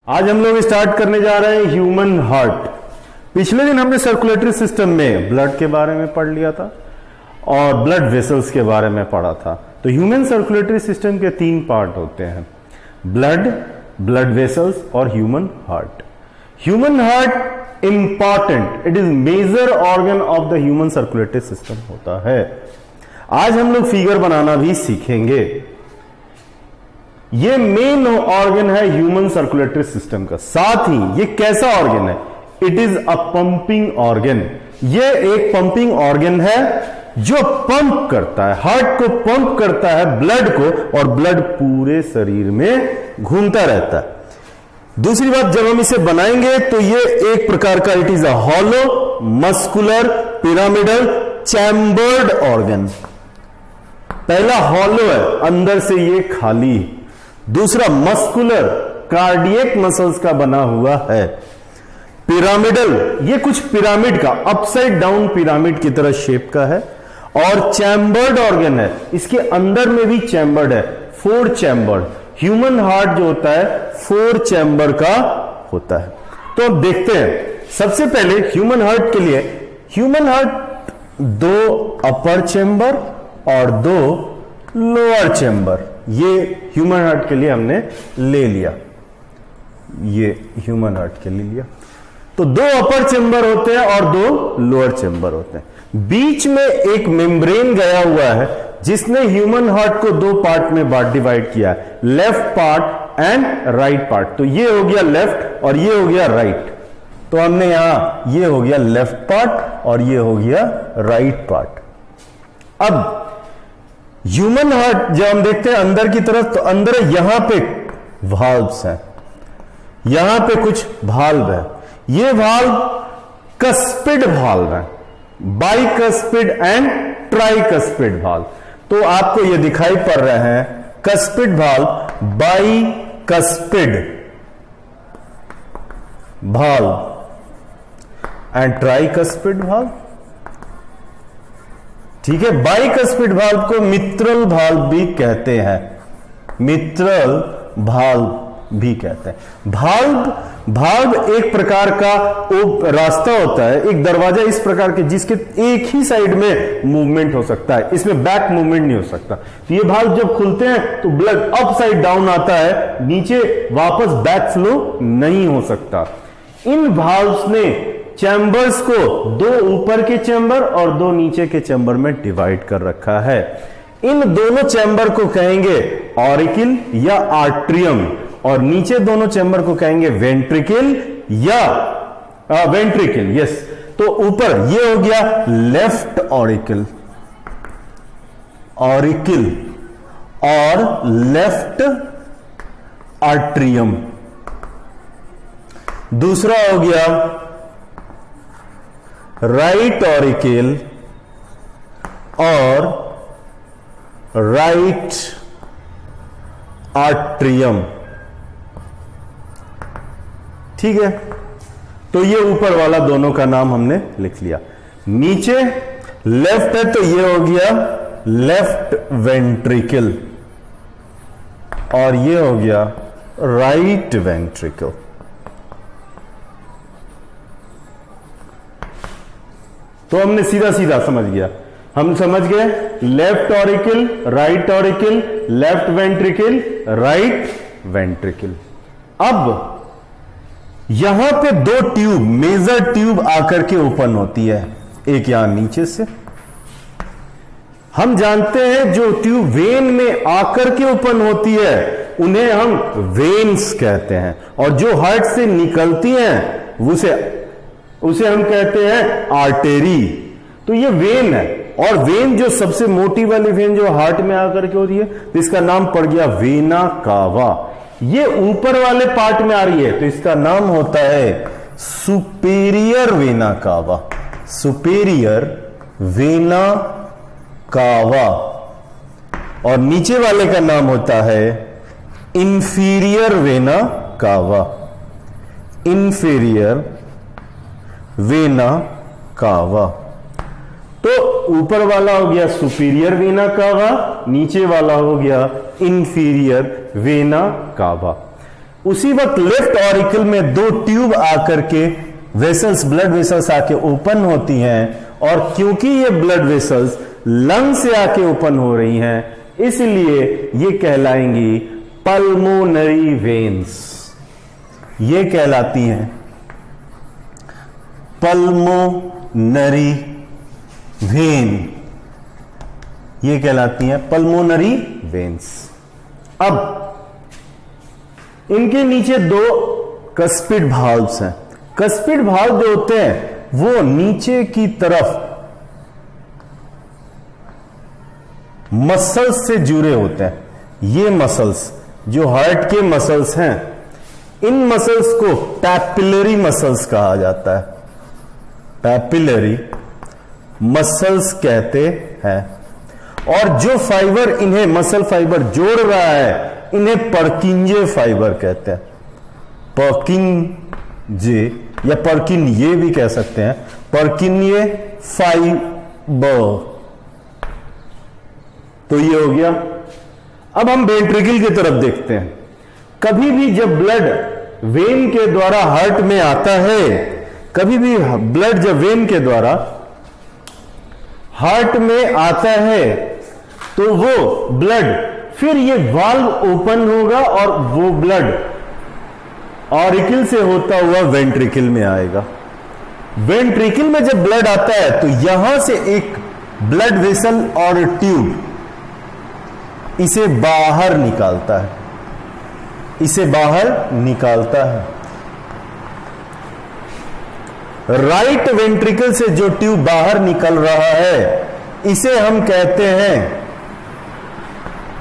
आज हम लोग स्टार्ट करने जा रहे हैं ह्यूमन हार्ट। पिछले दिन हमने सर्कुलेटरी सिस्टम में ब्लड के बारे में पढ़ लिया था और ब्लड वेसल्स के बारे में पढ़ा था। तो ह्यूमन सर्कुलेटरी सिस्टम के 3 पार्ट होते हैं, ब्लड, ब्लड वेसल्स और human heart. Human heart important, it is major organ of the human circulatory system होता है। आज हम लोग फिगर बनाना भी सीखेंगे। ये मेन ऑर्गन है ह्यूमन सर्कुलेटरी सिस्टम का। साथ ही ये कैसा ऑर्गन है? It is a pumping organ. ये एक पंपिंग ऑर्गन है जो पंप करता है, हार्ट को पंप करता है ब्लड को, और ब्लड पूरे शरीर में घूमता रहता है। दूसरी बात, जब हम इसे बनाएंगे तो ये एक प्रकार का it is a hollow muscular pyramidal chambered organ. पहला हॉलो है, अंदर से ये खाली। दूसरा मस्कुलर, कार्डियक मसल्स का बना हुआ है। पिरामिडल, ये कुछ पिरामिड का अपसाइड डाउन पिरामिड की तरह शेप का है। और चैम्बर्ड ऑर्गन है, इसके अंदर में भी चैम्बर्ड है, 4 चैम्बर्ड। ह्यूमन हार्ट जो होता है 4 चैम्बर का होता है। तो अब देखते हैं, सबसे पहले ह्यूमन हार्ट के लिए, ह्यूमन हार्ट 2 अपर चैम्बर और 2 लोअर चैम्बर, ये ह्यूमन हार्ट के लिए हमने ले लिया। ये ह्यूमन हार्ट के लिए लिया। तो 2 अपर चैम्बर होते हैं और 2 लोअर चैम्बर होते हैं। बीच में एक मेम्ब्रेन गया हुआ है जिसने ह्यूमन हार्ट को 2 पार्ट में डिवाइड किया है, left part and right part. तो ये हो गया लेफ्ट और ये हो गया राइट। तो हमने यहां, ये हो गया लेफ्ट पार्ट और ये हो गया राइट पार्ट। अब ह्यूमन हार्ट जब हम देखते हैं अंदर की तरफ, तो अंदर यहां पे वाल्व्स हैं, यहां पे कुछ वाल्व है। ये वाल्व कस्पिड वाल्व है, बाइकस्पिड एंड ट्राइकस्पिड वाल्व। तो आपको ये दिखाई पड़ रहे हैं cuspid valve, bicuspid valve and tricuspid valve. ठीक है, बाइकस्पिड वाल्व को मित्रल वाल्व भी कहते हैं, मित्रल वाल्व भी कहते हैं। वाल्व एक प्रकार का रास्ता होता है, एक दरवाजा इस प्रकार के जिसके एक ही साइड में मूवमेंट हो सकता है, इसमें बैक मूवमेंट नहीं हो सकता। तो ये वाल्व जब खुलते हैं तो ब्लड अप साइड डाउन आता है, नीचे वापस बैक फ्लो नहीं हो सकता। इन वाल्व्स ने चैम्बर्स को 2 ऊपर के चैम्बर और 2 नीचे के चैम्बर में डिवाइड कर रखा है। इन दोनों चैम्बर को कहेंगे ऑरिकल या आर्ट्रियम, और नीचे दोनों चैम्बर को कहेंगे वेंट्रिकल या वेंट्रिकल। यस, तो ऊपर ये हो गया लेफ्ट ऑरिकल, ऑरिकल और लेफ्ट आर्ट्रियम। दूसरा हो गया राइट ऑरिकल और राइट आर्ट्रियम। ठीक है, तो ये ऊपर वाला दोनों का नाम हमने लिख लिया। नीचे लेफ्ट है तो ये हो गया लेफ्ट वेंट्रिकल और ये हो गया राइट वेंट्रिकल। तो हमने सीधा सीधा समझ गया, हम समझ गए left auricle, right auricle, left ventricle, right ventricle. अब यहां पे 2 ट्यूब, मेजर ट्यूब आकर के ओपन होती है, एक यहां नीचे से। हम जानते हैं जो ट्यूब वेन में आकर के ओपन होती है उन्हें हम वेन्स कहते हैं, और जो हार्ट से निकलती हैं उसे हम कहते हैं आर्टेरी। तो ये वेन है, और वेन जो सबसे मोटी वाली वेन जो हार्ट में आकर के होती है, तो इसका नाम पड़ गया वेना कावा। ये ऊपर वाले पार्ट में आ रही है तो इसका नाम होता है superior vena cava, superior vena cava. और नीचे वाले का नाम होता है inferior vena cava, inferior vena cava. तो ऊपर वाला हो गया सुपीरियर वेना कावा, नीचे वाला हो गया इंफीरियर वेना कावा। उसी वक्त लेफ्ट ऑरिकल में दो ट्यूब आकर के वेसल्स, ब्लड वेसल्स आके ओपन होती हैं, और क्योंकि ये ब्लड वेसल्स लंग से आके ओपन हो रही हैं, इसलिए ये कहलाएंगी पल्मोनरी वेन्स। ये कहलाती हैं पल्मोनरी वेन, ये कहलाती हैं पल्मोनरी वेन्स। अब इनके नीचे दो कस्पिड भाल्व्स हैं। कस्पिड भाल्व जो होते हैं वो नीचे की तरफ मसल्स से जुड़े होते हैं। ये मसल्स जो हार्ट के मसल्स हैं, इन मसल्स को पैपिलरी मसल्स कहा जाता है। पैपिलरी मसल्स कहते हैं। और जो फाइबर इन्हें, मसल फाइबर जोड़ रहा है, इन्हें पर्किंजे फाइबर कहते हैं। पर्किंजे या पर्किन्ये भी कह सकते हैं, पर्किन्ये फाइबर। तो ये हो गया। अब हम वेंट्रिकल की तरफ देखते हैं। कभी भी जब ब्लड वेन के द्वारा हार्ट में आता है, कभी भी ब्लड जब वेन के द्वारा हार्ट में आता है, तो वो ब्लड, फिर ये वाल्व ओपन होगा और वो ब्लड ऑरिकल से होता हुआ वेंट्रिकल में आएगा। वेंट्रिकल में जब ब्लड आता है तो यहां से एक ब्लड वेसल और ट्यूब इसे बाहर निकालता है, इसे बाहर निकालता है। राइट वेंट्रिकल से जो ट्यूब बाहर निकल रहा है, इसे हम कहते हैं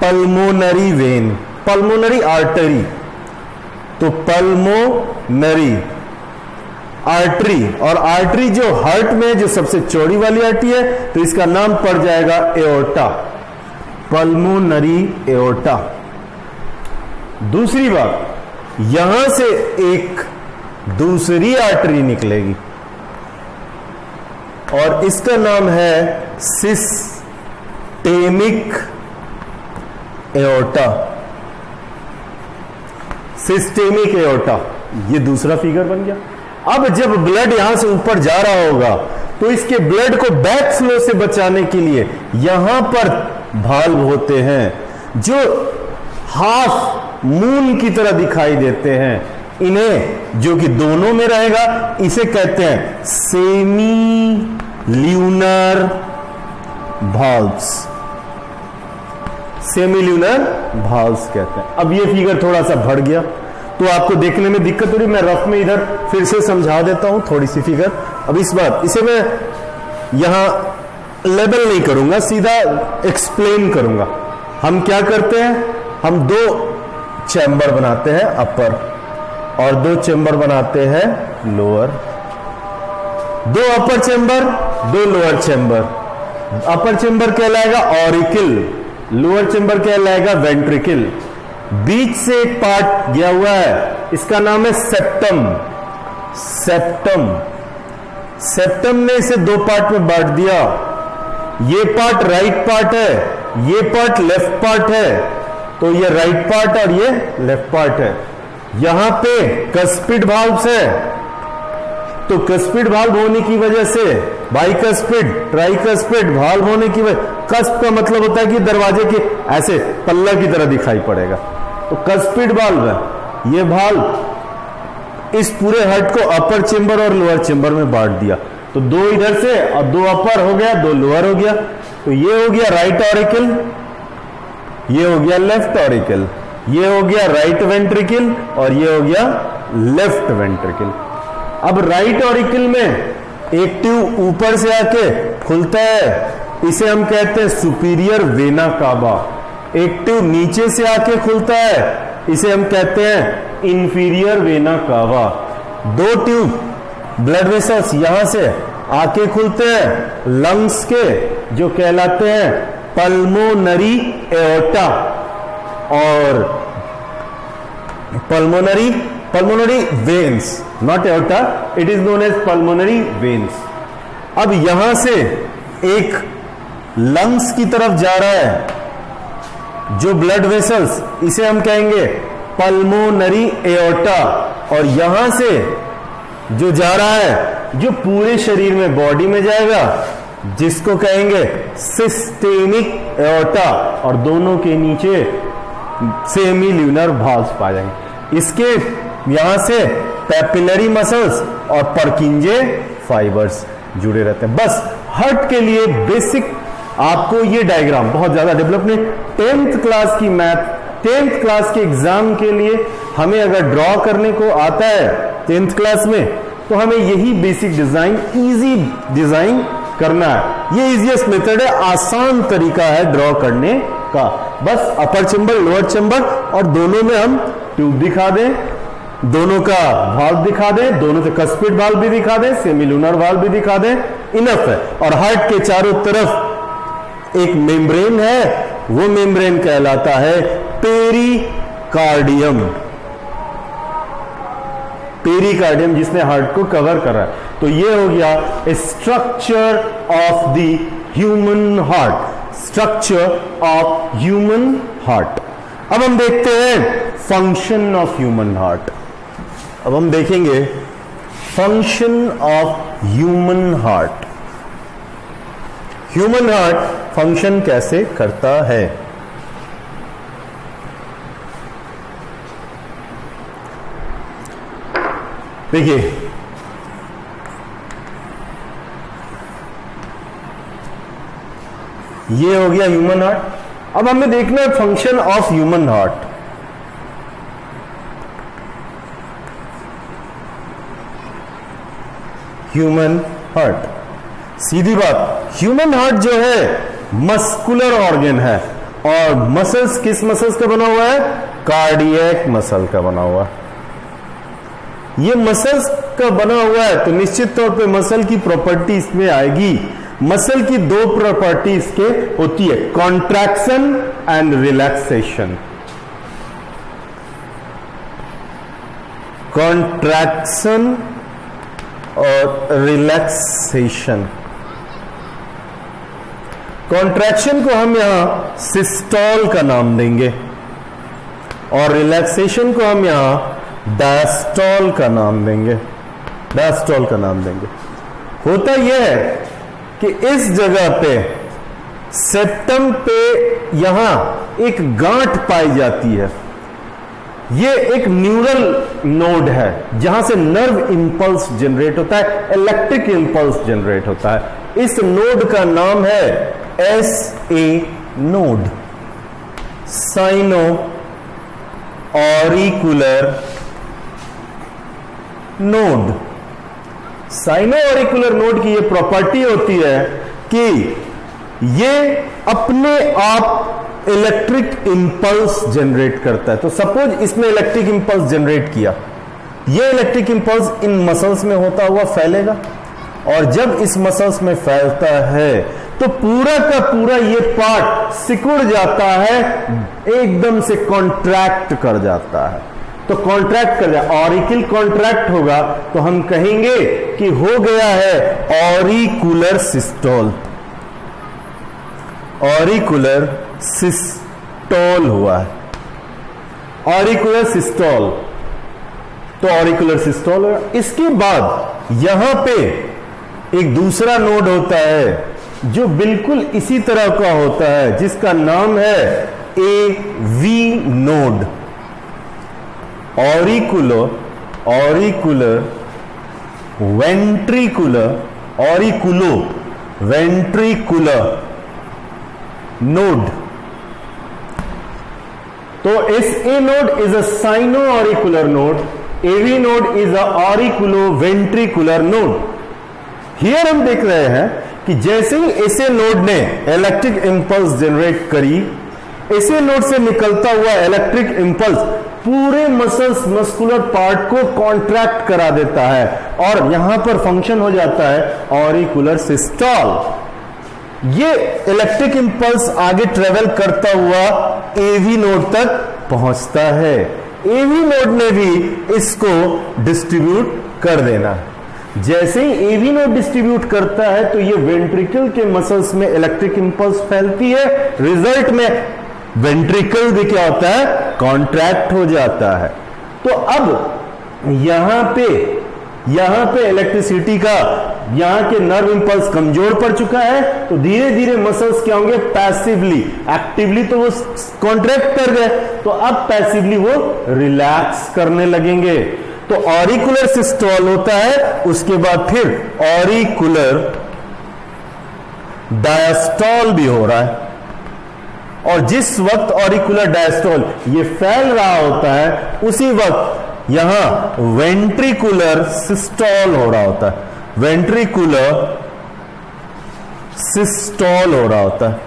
पल्मोनरी वेन, पल्मोनरी आर्टरी। तो पल्मोनरी आर्टरी, और आर्टरी जो हार्ट में जो सबसे चौड़ी वाली आर्टरी है, तो इसका नाम पड़ जाएगा एओर्टा, पल्मोनरी एओर्टा। दूसरी बात, यहां से एक दूसरी आर्टरी निकलेगी और इसका नाम है सिस्टेमिक एओर्टा, सिस्टेमिक एओर्टा। ये दूसरा फिगर बन गया। अब जब ब्लड यहां से ऊपर जा रहा होगा, तो इसके ब्लड को बैक फ्लो से बचाने के लिए यहां पर भाल्व होते हैं जो हाफ मून की तरह दिखाई देते हैं। इन्हें, जो कि दोनों में रहेगा, इसे कहते हैं सेमी ल्यूनर भाल्व्स, सेमी ल्यूनर भाल्व्स कहते हैं। अब ये फिगर थोड़ा सा बढ़ गया तो आपको देखने में दिक्कत हो रही, मैं रफ में इधर फिर से समझा देता हूं थोड़ी सी फिगर। अब इस बात, इसे मैं यहां लेबल नहीं करूंगा, सीधा एक्सप्लेन करूंगा। हम क्या करते हैं, हम दो चैम्बर बनाते हैं अपर और दो चैम्बर बनाते हैं लोअर, दो अपर चैम्बर, दो लोअर चैम्बर। अपर चैम्बर कहलाएगा ऑरिकल, लोअर चैम्बर कहलाएगा वेंट्रिकल। बीच से एक पार्ट गया हुआ है, इसका नाम है सेप्टम। सेप्टम, सेप्टम ने इसे दो पार्ट में बांट दिया। ये पार्ट राइट पार्ट है, ये पार्ट लेफ्ट पार्ट है। तो ये राइट पार्ट और ये लेफ्ट पार्ट है। यहां पे कस्पिड भाल्व्स है, तो कस्पिड भाल्व होने की वजह से बाइकस्पिड, ट्राइकस्पिड भाल्व होने की वजह, कस्प का मतलब होता है कि दरवाजे के ऐसे पल्ला की तरह दिखाई पड़ेगा, तो कस्पिड भाल्व है। ये भाल्व इस पूरे हार्ट को अपर चेंबर और लोअर चेंबर में बांट दिया। तो दो इधर से और दो अपर हो गया, दो लोअर हो गया। तो ये हो गया राइट ऑरिकल, ये हो गया लेफ्ट ऑरिकल, ये हो गया राइट वेंट्रिकल और ये हो गया लेफ्ट वेंट्रिकल। अब राइट ऑरिकल में एक ट्यूब ऊपर से आके खुलता है, इसे हम कहते हैं सुपीरियर वेना कावा। एक ट्यूब नीचे से आके खुलता है, इसे हम कहते हैं इंफीरियर वेना कावा। दो ट्यूब ब्लड वेसल्स यहां से आके खुलते हैं लंग्स के, जो कहलाते हैं पल्मोनरी एओर्टा और pulmonary veins, not aorta, it is known as pulmonary veins. अब यहां से एक लंग्स की तरफ जा रहा है जो ब्लड वेसल्स, इसे हम कहेंगे पल्मोनरी एओर्टा, और यहां से जो जा रहा है जो पूरे शरीर में बॉडी में जाएगा जिसको कहेंगे सिस्टेमिक एओर्टा, और दोनों के नीचे सेमी ल्यूनर भाल्व्स पाए जाएंगे। इसके यहां से पैपिलरी मसल्स और परकिंजे फाइबर्स जुड़े रहते हैं। बस हार्ट के लिए बेसिक आपको ये डायग्राम बहुत ज्यादा डेवलप नहीं, 10th क्लास की मैथ, 10th क्लास के एग्जाम के लिए हमें अगर ड्रॉ करने को आता है 10th क्लास में, तो हमें यही बेसिक डिजाइन, इजी डिजाइन करना है। ये इजीएस्ट मेथड है, आसान तरीका है ड्रॉ करने का। बस अपर चेंबर, लोअर चेंबर, और दोनों में हम ट्यूब दिखा दें, दोनों का वाल्व दिखा दें, दोनों से कस्पिड वाल्व भी दिखा दें, सेमीलुनर वाल्व भी दिखा दें, इनफ है। और हार्ट के चारों तरफ एक मेम्ब्रेन है, वो मेम्ब्रेन कहलाता है पेरिकार्डियम। पेरिकार्डियम जिसने हार्ट को कवर कर रहा है। तो ये हो गया structure of the human heart, structure of human heart. अब हम देखते हैं फंक्शन ऑफ ह्यूमन हार्ट। अब हम देखेंगे function of human heart. Human heart function कैसे करता है। देखिए, ये हो गया ह्यूमन हार्ट। अब हमें देखना है function of human heart. Human heart, सीधी बात, ह्यूमन हार्ट जो है मस्कुलर ऑर्गन है, और मसल्स किस मसल्स का बना हुआ है? कार्डियक मसल का बना हुआ है। ये मसल्स का बना हुआ है, तो निश्चित तौर पे मसल की प्रॉपर्टी इसमें आएगी। मसल की दो प्रॉपर्टी इसके होती है, कॉन्ट्रैक्शन एंड रिलैक्सेशन। कॉन्ट्रैक्शन और रिलैक्सेशन। कॉन्ट्रैक्शन को हम यहां सिस्टोल का नाम देंगे, और रिलैक्सेशन को हम यहां डायस्टोल का नाम देंगे, डायस्टोल का नाम देंगे। होता यह है कि इस जगह पे सेप्टम पे यहां एक गांठ पाई जाती है। ये एक न्यूरल नोड है जहां से नर्व इंपल्स जनरेट होता है, इलेक्ट्रिक इंपल्स जनरेट होता है। इस नोड का नाम है SA node, sino auricular node. Sino auricular node की यह प्रॉपर्टी होती है कि ये अपने आप इलेक्ट्रिक इंपल्स जनरेट करता है। तो सपोज इसने इलेक्ट्रिक इंपल्स जनरेट किया, ये इलेक्ट्रिक इंपल्स इन मसल्स में होता हुआ फैलेगा, और जब इस मसल्स में फैलता है तो पूरा का पूरा ये पार्ट सिकुड़ जाता है, एकदम से कॉन्ट्रैक्ट कर जाता है। तो कॉन्ट्रैक्ट कर जाए, ऑरिकल कॉन्ट्रैक्ट होगा तो हम कहेंगे कि हो गया है ऑरिकुलर सिस्टोल, ऑरिकुलर सिस्टोल हुआ है, ऑरिकुलर सिस्टोल। तो ऑरिकुलर सिस्टोल हुआ। इसके बाद यहां पे एक दूसरा नोड होता है जो बिल्कुल इसी तरह का होता है, जिसका नाम है AV node, auricular ventricular, auriculo ventricular node. तो SA node is a sino auricular node, AV node is a auriculo ventricular node. Here हम देख रहे हैं कि जैसे ही SA नोड ने इलेक्ट्रिक इंपल्स जनरेट करी, SA नोड से निकलता हुआ इलेक्ट्रिक इंपल्स पूरे मसल्स, मस्कुलर पार्ट को कॉन्ट्रैक्ट करा देता है, और यहां पर फंक्शन हो जाता है ऑरिकुलर सिस्टोल। ये इलेक्ट्रिक इंपल्स आगे ट्रेवल करता हुआ AV नोड तक पहुंचता है। AV नोड ने भी इसको डिस्ट्रीब्यूट कर देना। जैसे ही AV नोड डिस्ट्रीब्यूट करता है तो ये वेंट्रिकल के मसल्स में इलेक्ट्रिक इंपल्स फैलती है, रिजल्ट में वेंट्रिकल भी क्या होता है? कॉन्ट्रैक्ट हो जाता है। तो अब यहां पे इलेक्ट्रिसिटी का यहां के नर्व इंपल्स कमजोर पड़ चुका है, तो धीरे धीरे मसल्स क्या होंगे, पैसिवली, एक्टिवली तो वो कॉन्ट्रैक्ट कर गए, तो अब पैसिवली वो रिलैक्स करने लगेंगे। तो ऑरिकुलर सिस्टोल होता है, उसके बाद फिर ऑरिकुलर डायस्टॉल भी हो रहा है। और जिस वक्त ऑरिकुलर डायस्टॉल ये फैल रहा होता है, उसी वक्त यहां वेंट्रिकुलर सिस्टोल हो रहा होता है, वेंट्रिकुलर सिस्टोल हो रहा होता है।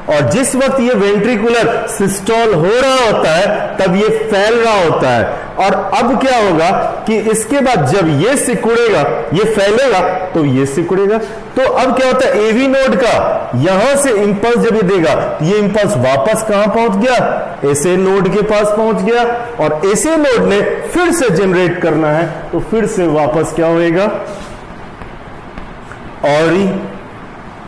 और जिस वक्त ये वेंट्रिकुलर सिस्टोल हो रहा होता है, तब ये फैल रहा होता है। और अब क्या होगा कि इसके बाद जब ये सिकुड़ेगा, ये फैलेगा, तो ये सिकुड़ेगा। तो अब क्या होता है, एवी नोड का यहां से इंपल्स जब ये देगा, ये इंपल्स वापस कहां पहुंच गया, एसए नोड के पास पहुंच गया। और एसए नोड ने फिर से जनरेट करना है, तो फिर से वापस क्या होएगा, ऑरिकुलर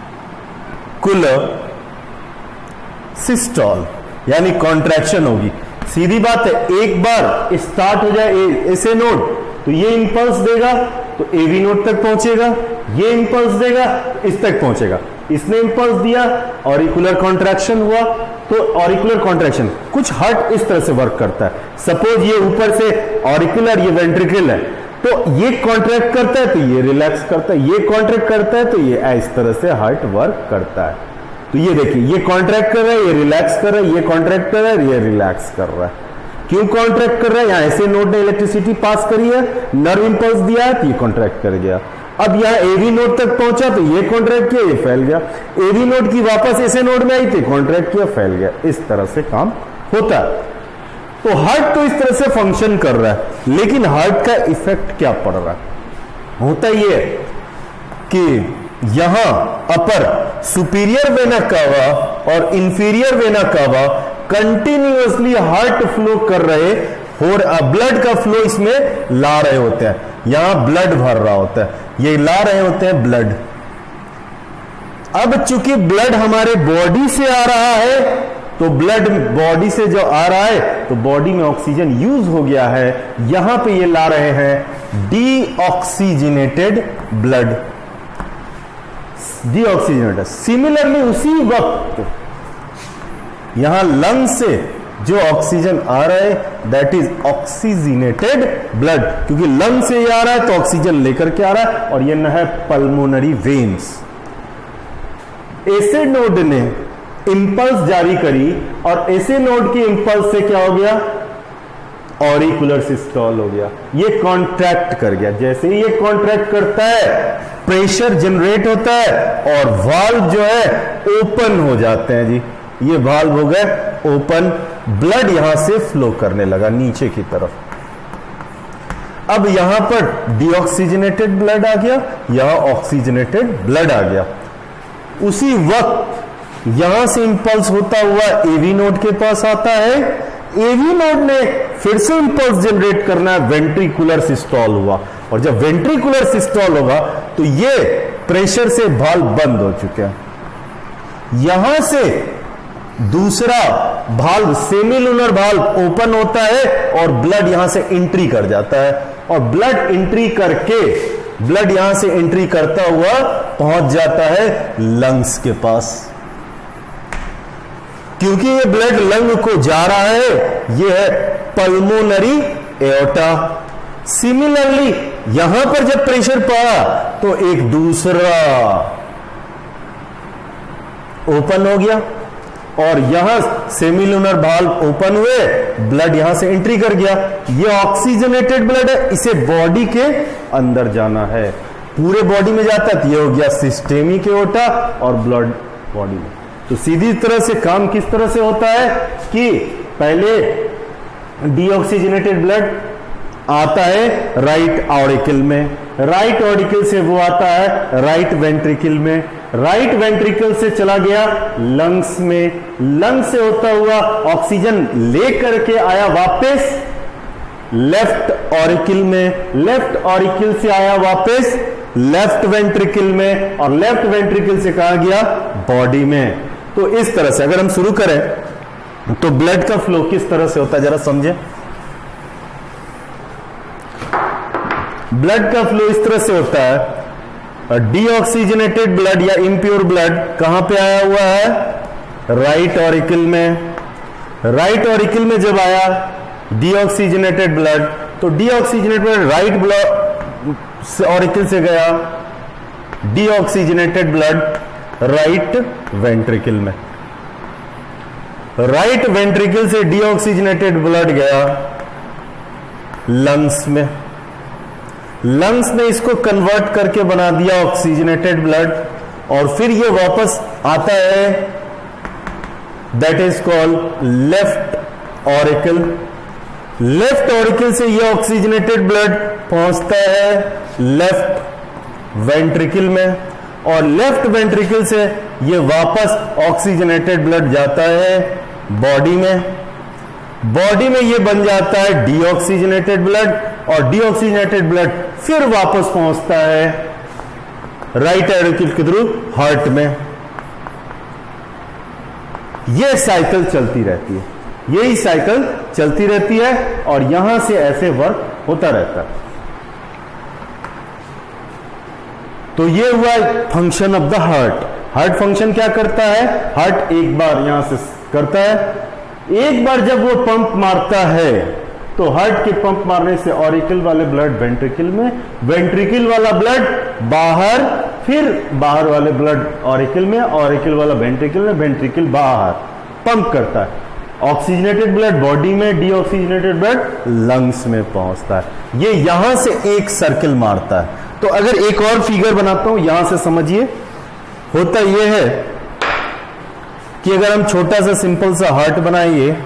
सिस्टोल, यानी कॉन्ट्रैक्शन होगी। सीधी बात है, एक बार स्टार्ट हो जाए एसए नोड, तो ये इंपल्स देगा तो एवी नोड तक पहुंचेगा, ये इंपल्स देगा इस तक पहुंचेगा। इसने इंपल्स दिया, ऑरिकुलर कॉन्ट्रैक्शन हुआ, तो ऑरिकुलर कॉन्ट्रैक्शन कुछ हार्ट इस तरह से वर्क करता है। सपोज ये ऊपर से ऑरिकुलर, ये वेंट्रिकल है, तो ये कॉन्ट्रैक्ट करता है तो ये रिलैक्स करता है, ये कॉन्ट्रैक्ट करता है तो ये इस तरह से हार्ट वर्क करता है। तो ये देखिए, ये कॉन्ट्रैक्ट कर रहा है, ये रिलैक्स कर रहा है, ये कॉन्ट्रैक्ट कर रहा है, ये रिलैक्स कर रहा है। क्यों कॉन्ट्रैक्ट कर रहा है, यहां ऐसे नोड ने इलेक्ट्रिसिटी पास करी है, नर्व इंपल्स दिया है, तो ये कॉन्ट्रैक्ट कर गया। अब यहां एवी नोड तक पहुंचा तो ये कॉन्ट्रैक्ट किया, ये फैल गया। एवी नोड की वापस ऐसे नोड में आई थी, कॉन्ट्रैक्ट किया, फैल गया। इस तरह से काम होता है। तो हार्ट तो इस तरह से फंक्शन कर रहा है, लेकिन हार्ट का इफेक्ट क्या पड़ रहा है, होता ये कि यहां अपर सुपीरियर वेना कावा और inferior vena cava continuously heart flow कर रहे, और ब्लड का फ्लो इसमें ला रहे होते हैं। यहां ब्लड भर रहा होता है, ये ला रहे होते हैं ब्लड। अब चूंकि ब्लड हमारे बॉडी से आ रहा है, तो ब्लड बॉडी से जो आ रहा है, तो बॉडी में ऑक्सीजन यूज हो गया है, यहां पे ये ला रहे हैं डीऑक्सीजनेटेड ब्लड, डीऑक्सीजनेटेड। सिमिलरली उसी वक्त यहां लंग से जो ऑक्सीजन आ रहा है, दैट इज ऑक्सीजनेटेड ब्लड, क्योंकि लंग से ये आ रहा है तो ऑक्सीजन लेकर के आ रहा है, और ये न है पल्मोनरी वेन्स। एसे नोड ने इंपल्स जारी करी, और एसे नोड की इंपल्स से क्या हो गया, ऑरिकुलर सिस्टोल हो गया, ये कॉन्ट्रैक्ट कर गया। जैसे ही ये कॉन्ट्रैक्ट करता है, प्रेशर जनरेट होता है और वाल्व जो है ओपन हो जाते हैं जी। ये वाल्व हो गए ओपन, ब्लड यहां से फ्लो करने लगा नीचे की तरफ। अब यहां पर डीऑक्सीजनेटेड ब्लड आ गया, यहां ऑक्सीजनेटेड ब्लड आ गया। उसी वक्त यहां से इंपल्स होता हुआ एवी नोड के पास आता है, एवी नोड ने फिर से इंपल्स जनरेट करना है, वेंट्रिकुलर सिस्टोल हुआ। और जब वेंट्रिकुलर सिस्टोल होगा तो ये प्रेशर से वाल्व बंद हो चुके हैं। यहां से दूसरा वाल्व, सेमीलुनर वाल्व ओपन होता है और ब्लड यहां से एंट्री कर जाता है, और ब्लड एंट्री करके, ब्लड यहां से एंट्री करता हुआ पहुंच जाता है लंग्स के पास। क्योंकि ये ब्लड लंग को जा रहा है, ये है पल्मोनरी एओर्टा। सिमिलरली यहां पर जब प्रेशर पड़ा तो एक दूसरा ओपन हो गया, और यहां सेमीलुनर वाल्व ओपन हुए, ब्लड यहां से एंट्री कर गया। ये ऑक्सीजनेटेड ब्लड है, इसे बॉडी के अंदर जाना है, पूरे बॉडी में जाता है, तो ये हो गया सिस्टेमिक एओर्टा और ब्लड बॉडी में। तो सीधी तरह से काम किस तरह से होता है कि पहले डीऑक्सीजनेटेड ब्लड आता है राइट ऑरिकल में, राइट ऑरिकल से वो आता है राइट वेंट्रिकल में, राइट वेंट्रिकल से चला गया लंग्स में, लंग्स से होता हुआ ऑक्सीजन लेकर के आया वापस लेफ्ट ऑरिकल में, लेफ्ट ऑरिकल से आया वापस लेफ्ट वेंट्रिकल में, और लेफ्ट वेंट्रिकल से कहा गया बॉडी में। तो इस तरह से अगर हम शुरू करें तो ब्लड का फ्लो किस तरह से होता है जरा समझे। ब्लड का फ्लो इस तरह से होता है, डीऑक्सीजनेटेड ब्लड या इम्प्योर ब्लड कहां पे आया हुआ है, राइट ऑरिकल में। राइट ऑरिकल में जब आया डीऑक्सीजनेटेड ब्लड, तो deoxygenated blood right blood auricle से गया डीऑक्सीजनेटेड ब्लड राइट वेंट्रिकल में। राइट वेंट्रिकल से डीऑक्सीजनेटेड ब्लड गया लंग्स में। लंग्स ने इसको कन्वर्ट करके बना दिया ऑक्सीजनेटेड ब्लड, और फिर ये वापस आता है, that is called left auricle. Left auricle से ये ऑक्सीजनेटेड ब्लड पहुंचता है लेफ्ट वेंट्रिकल में, और लेफ्ट वेंट्रिकल से ये वापस ऑक्सीजनेटेड ब्लड जाता है बॉडी में। बॉडी में ये बन जाता है डीऑक्सीजनेटेड ब्लड, और डीऑक्सीजनेटेड ब्लड फिर वापस पहुंचता है राइट ऑरिकल के थ्रू हार्ट में। ये साइकिल चलती रहती है, यही साइकिल चलती रहती है, और यहां से ऐसे वर्क होता रहता है। तो ये हुआ function of the heart. Heart function क्या करता है, हार्ट एक बार यहां से करता है, एक बार जब वो पंप मारता है तो हार्ट के पंप मारने से ऑरिकल वाले ब्लड वेंट्रिकल में, वेंट्रिकल वाला ब्लड बाहर, फिर बाहर वाले ब्लड ऑरिकल में, ऑरिकल वाला वेंट्रिकल में, वेंट्रिकल बाहर पंप करता है। ऑक्सीजनेटेड ब्लड बॉडी में, डीऑक्सीजनेटेड ब्लड लंग्स में पहुंचता है। ये यहां से एक सर्किल मारता है। तो अगर एक और फिगर बनाता हूं, यहां से समझिए, होता यह है कि अगर हम छोटा सा सिंपल सा हार्ट बनाइए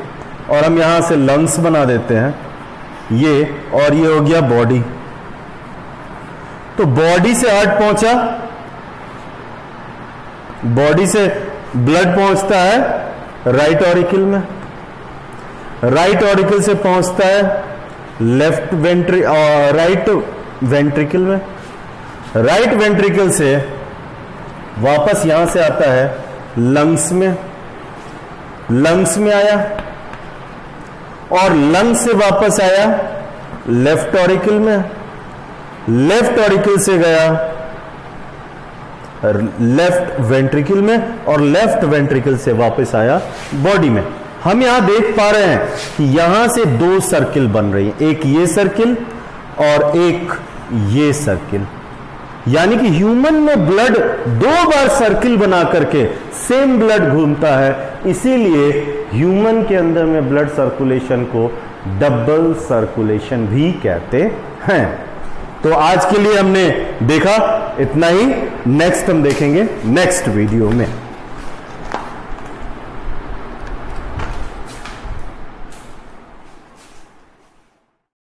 और हम यहां से लंग्स बना देते हैं, ये और ये हो गया बॉडी। तो बॉडी से हार्ट पहुंचा, बॉडी से ब्लड पहुंचता है राइट ऑरिकल में, राइट ऑरिकल से पहुंचता है राइट वेंट्रिकल में, राइट वेंट्रिकल से वापस यहां से आता है लंग्स में, लंग्स में आया, और लंग्स से वापस आया लेफ्ट ऑरिकल में, लेफ्ट ऑरिकल से गया लेफ्ट वेंट्रिकल में, और लेफ्ट वेंट्रिकल से वापस आया बॉडी में। हम यहां देख पा रहे हैं कि यहां से दो सर्किल बन रही हैं, एक ये सर्किल और एक ये सर्किल। यानी कि ह्यूमन में ब्लड दो बार सर्किल बना करके सेम ब्लड घूमता है, इसीलिए ह्यूमन के अंदर में ब्लड सर्कुलेशन को डबल सर्कुलेशन भी कहते हैं। तो आज के लिए हमने देखा इतना ही, नेक्स्ट हम देखेंगे नेक्स्ट वीडियो में।